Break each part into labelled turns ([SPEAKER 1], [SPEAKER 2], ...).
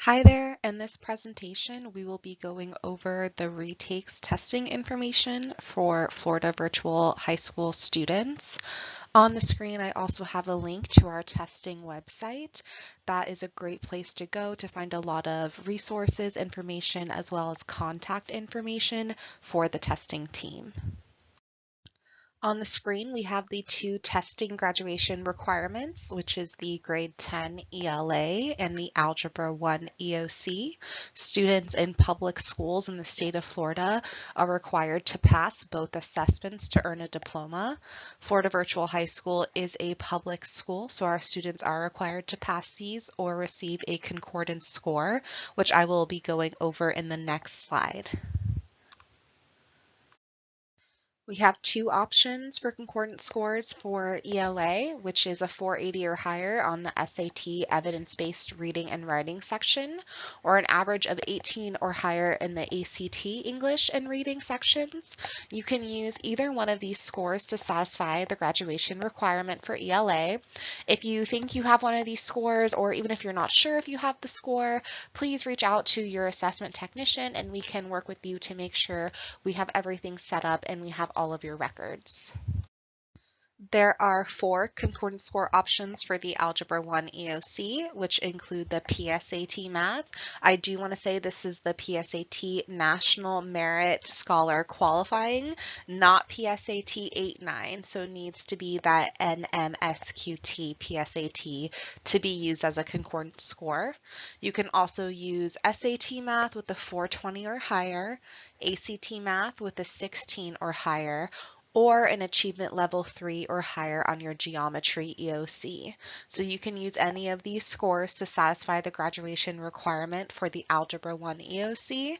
[SPEAKER 1] Hi there, in this presentation we will be going over the retakes testing information for Florida virtual high school students. On the screen I also have a link to our testing website. That is a great place to go to find a lot of resources, information, as well as contact information for the testing team. On the screen, we have the two testing graduation requirements, which is the grade 10 ELA and the Algebra 1 EOC. Students in public schools in the state of Florida are required to pass both assessments to earn a diploma. Florida Virtual High School is a public school, so our students are required to pass these or receive a concordance score, which I will be going over in the next slide. We have two options for concordance scores for ELA, which is a 480 or higher on the SAT evidence-based reading and writing section, or an average of 18 or higher in the ACT English and reading sections. You can use either one of these scores to satisfy the graduation requirement for ELA. If you think you have one of these scores, or even if you're not sure if you have the score, please reach out to your assessment technician and we can work with you to make sure we have everything set up and we have all of your records. There are four concordance score options for the Algebra 1 EOC, which include the PSAT Math. I do want to say this is the PSAT National Merit Scholar Qualifying, not PSAT 8-9, so it needs to be that NMSQT PSAT to be used as a concordance score. You can also use SAT Math with a 420 or higher, ACT Math with a 16 or higher, or an achievement level 3 or higher on your geometry EOC. So you can use any of these scores to satisfy the graduation requirement for the Algebra 1 EOC.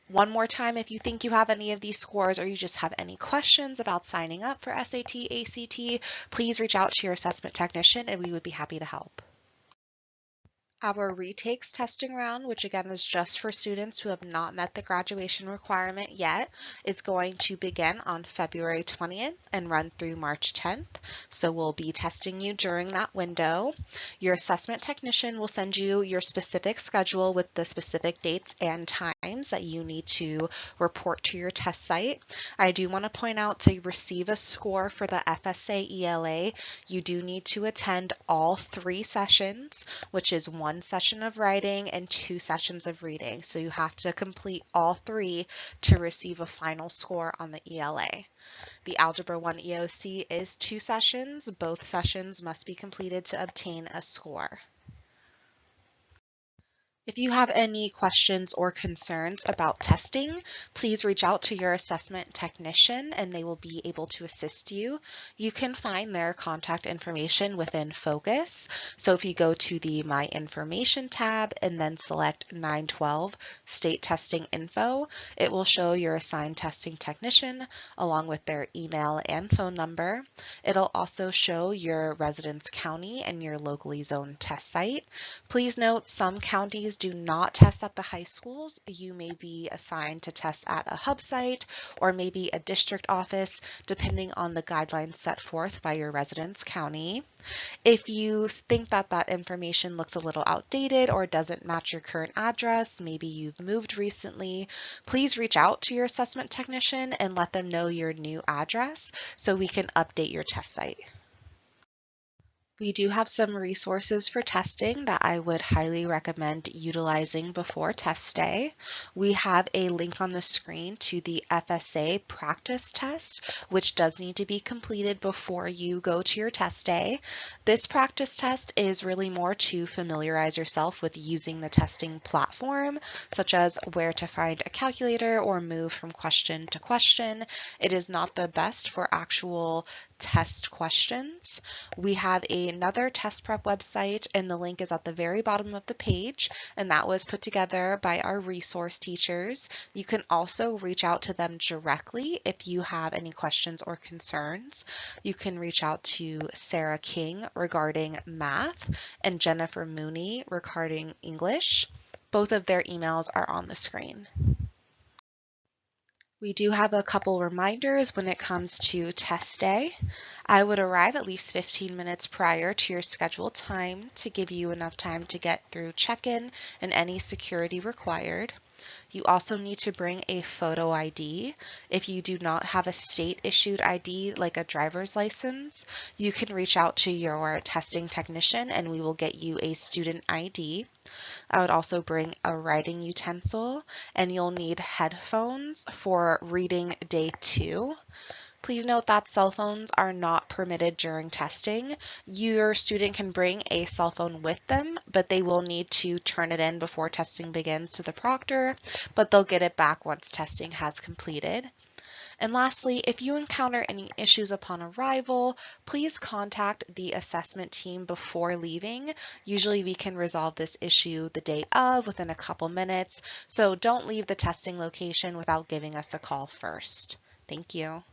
[SPEAKER 1] One more time, if you think you have any of these scores or you just have any questions about signing up for SAT, ACT, please reach out to your assessment technician and we would be happy to help. Our retakes testing round, which again is just for students who have not met the graduation requirement yet, is going to begin on February 20th and run through March 10th. So we'll be testing you during that window. Your assessment technician will send you your specific schedule with the specific dates and times that you need to report to your test site. I do want to point out, to receive a score for the FSA ELA, you do need to attend all 3 sessions, which is 1 session of writing and 2 sessions of reading. So you have to complete all 3 to receive a final score on the ELA. The Algebra 1 EOC is 2 sessions. Both sessions must be completed to obtain a score. If you have any questions or concerns about testing, please reach out to your assessment technician and they will be able to assist you. You can find their contact information within Focus. So if you go to the My Information tab and then select 912 State Testing Info, it will show your assigned testing technician along with their email and phone number. It'll also show your residence county and your locally zoned test site. Please note, some counties do not test at the high schools. You may be assigned to test at a hub site or maybe a district office, depending on the guidelines set forth by your residence county. If you think that that information looks a little outdated or doesn't match your current address, maybe you've moved recently, please reach out to your assessment technician and let them know your new address so we can update your test site. We do have some resources for testing that I would highly recommend utilizing before test day. We have a link on the screen to the FSA practice test, which does need to be completed before you go to your test day. This practice test is really more to familiarize yourself with using the testing platform, such as where to find a calculator or move from question to question. It is not the best for actual test questions. We have another test prep website and the link is at the very bottom of the page, and that was put together by our resource teachers. You can also reach out to them directly if you have any questions or concerns. You can reach out to Sarah King regarding math and Jennifer Mooney regarding English. Both of their emails are on the screen. We do have a couple reminders when it comes to test day. I would arrive at least 15 minutes prior to your scheduled time to give you enough time to get through check-in and any security required. You also need to bring a photo ID. If you do not have a state-issued ID like a driver's license, you can reach out to your testing technician and we will get you a student ID. I would also bring a writing utensil, and you'll need headphones for reading day 2. Please note that cell phones are not permitted during testing. Your student can bring a cell phone with them, but they will need to turn it in before testing begins to the proctor, but they'll get it back once testing has completed. And lastly, if you encounter any issues upon arrival, please contact the assessment team before leaving. Usually we can resolve this issue the day of within a couple minutes, so don't leave the testing location without giving us a call first. Thank you.